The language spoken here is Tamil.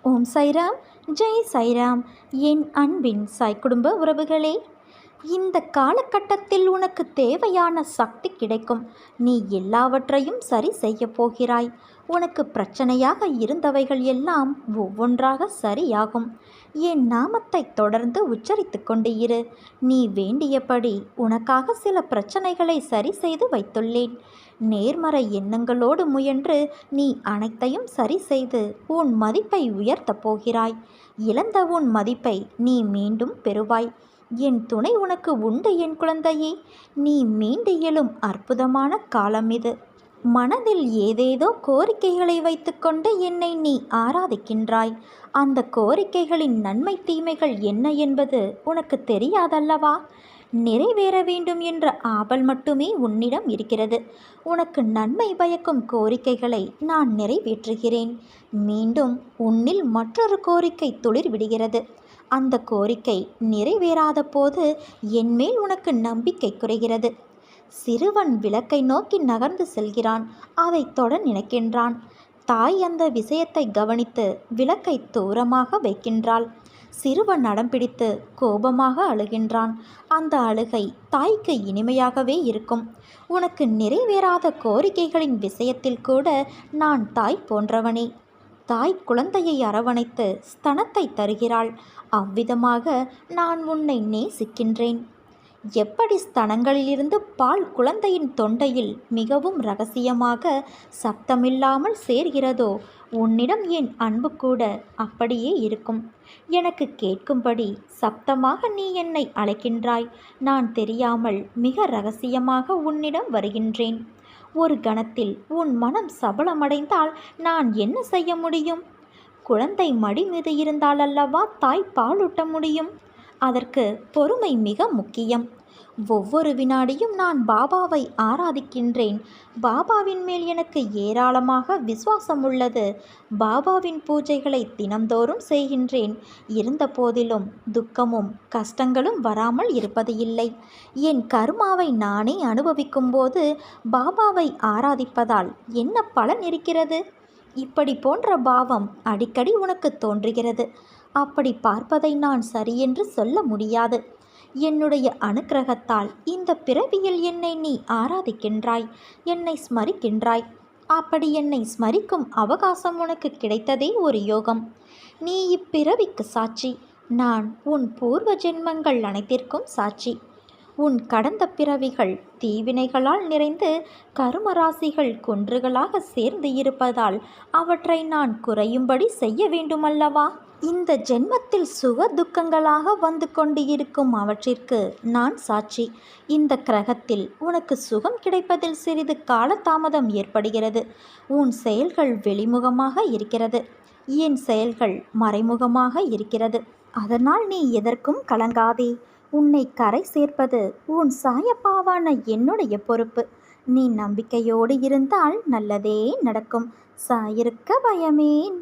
ஓம் சைராம், ஜெய் சைராம். என் அன்பின் சாய் குடும்ப உறவுகளே, இந்த காலகட்டத்தில் உனக்கு தேவையான சக்தி கிடைக்கும். நீ எல்லாவற்றையும் சரி செய்ய போகிறாய். உனக்கு பிரச்சனையாக இருந்தவைகள் எல்லாம் ஒவ்வொன்றாக சரியாகும். என் நாமத்தை தொடர்ந்து உச்சரித்து கொண்டு இரு. நீ வேண்டியபடி உனக்காக சில பிரச்சனைகளை சரி செய்து வைத்துள்ளேன். நேர்மறை எண்ணங்களோடு முயன்று நீ அனைத்தையும் சரி செய்து உன் மதிப்பை உயர்த்தப் போகிறாய். இழந்த உன் மதிப்பை நீ மீண்டும் பெறுவாய். என் துணை உனக்கு உண்டு என் குழந்தையே. நீ மீண்டு எழும் அற்புதமான காலம் இது. மனதில் ஏதேதோ கோரிக்கைகளை வைத்துக்கொண்டு என்னை நீ ஆராதிக்கின்றாய். அந்த கோரிக்கைகளின் நன்மை தீமைகள் என்ன என்பது உனக்கு தெரியாதல்லவா? நிறைவேற வேண்டும் என்ற ஆவல் மட்டுமே உன்னிடம் இருக்கிறது. உனக்கு நன்மை பயக்கும் கோரிக்கைகளை நான் நிறைவேற்றுகிறேன். மீண்டும் உன்னில் மற்றொரு கோரிக்கை துளிர் விடுகிறது. அந்த கோரிக்கை நிறைவேறாத போது என்மேல் உனக்கு நம்பிக்கை குறைகிறது. சிறுவன் விளக்கை நோக்கி நகர்ந்து செல்கிறான். அதை தொட நினைக்கின்றான். தாய் அந்த விஷயத்தை கவனித்து விளக்கை தூரமாக வைக்கின்றாள். சிறுவன் நடம் பிடித்து கோபமாக அழுகின்றான். அந்த அழுகை தாய்க்கு இனிமையாகவே இருக்கும். உனக்கு நிறைவேறாத கோரிக்கைகளின் விஷயத்தில் கூட நான் தாய் போன்றவனே. தாய் குழந்தையை அரவணைத்து ஸ்தனத்தை தருகிறாள். அவ்விதமாக நான் உன்னை நேசிக்கின்றேன். எப்படி ஸ்தனங்களிலிருந்து பால் குழந்தையின் தொண்டையில் மிகவும் இரகசியமாக சப்தமில்லாமல் சேர்கிறதோ, உன்னிடம் என் அன்பு கூட அப்படியே இருக்கும். எனக்கு கேட்கும்படி சப்தமாக நீ என்னை அழைக்கின்றாய். நான் தெரியாமல் மிக இரகசியமாக உன்னிடம் வருகின்றேன். ஒரு கணத்தில் உன் மனம் சபலமடைந்தால் நான் என்ன செய்ய முடியும்? குழந்தை மடி மீது இருந்தால் அல்லவா தாய் பாலூட்ட முடியும். அதற்கு பொறுமை மிக முக்கியம். ஒவ்வொரு வினாடியும் நான் பாபாவை ஆராதிக்கின்றேன். பாபாவின் மேல் எனக்கு ஏராளமாக விசுவாசம் உள்ளது. பாபாவின் பூஜைகளை தினந்தோறும் செய்கின்றேன். இருந்த போதிலும் துக்கமும் கஷ்டங்களும் வராமல் இருப்பது இல்லை. என் கர்மாவை நானே அனுபவிக்கும் போது பாபாவை ஆராதிப்பதால் என்ன பலன் இருக்கிறது? இப்படி போன்ற பாவம் அடிக்கடி உனக்கு தோன்றுகிறது. அப்படி பார்ப்பதை நான் சரியென்று சொல்ல முடியாது. என்னுடைய அனுக்கிரகத்தால் இந்த பிறவியில் என்னை நீ ஆராதிக்கின்றாய், என்னை ஸ்மரிக்கின்றாய். அப்படி என்னை ஸ்மரிக்கும் அவகாசம் உனக்கு கிடைத்ததே ஒரு யோகம். நீ இப்பிறவிக்கு சாட்சி. நான் உன் பூர்வ ஜென்மங்கள் அனைத்திற்கும் சாட்சி. உன் கடந்த பிறவிகள் தீவினைகளால் நிறைந்து கருமராசிகள் குன்றுகளாக சேர்ந்து இருப்பதால் அவற்றை நான் குறையும்படி செய்ய வேண்டுமல்லவா? இந்த ஜென்மத்தில் சுக துக்கங்களாக வந்து கொண்டு இருக்கும் அவற்றிற்கு நான் சாட்சி. இந்த கிரகத்தில் உனக்கு சுகம் கிடைப்பதில் சிறிது காலதாமதம் ஏற்படுகிறது. உன் செயல்கள் வெளிமுகமாக இருக்கிறது. என் செயல்கள் மறைமுகமாக இருக்கிறது. அதனால் நீ எதற்கும் கலங்காதே. உன்னை கரை சேர்ப்பது உன் சாயப்பாவான என்னுடைய பொறுப்பு. நீ நம்பிக்கையோடு இருந்தால் நல்லதே நடக்கும். சாயிருக்க பயமேன்.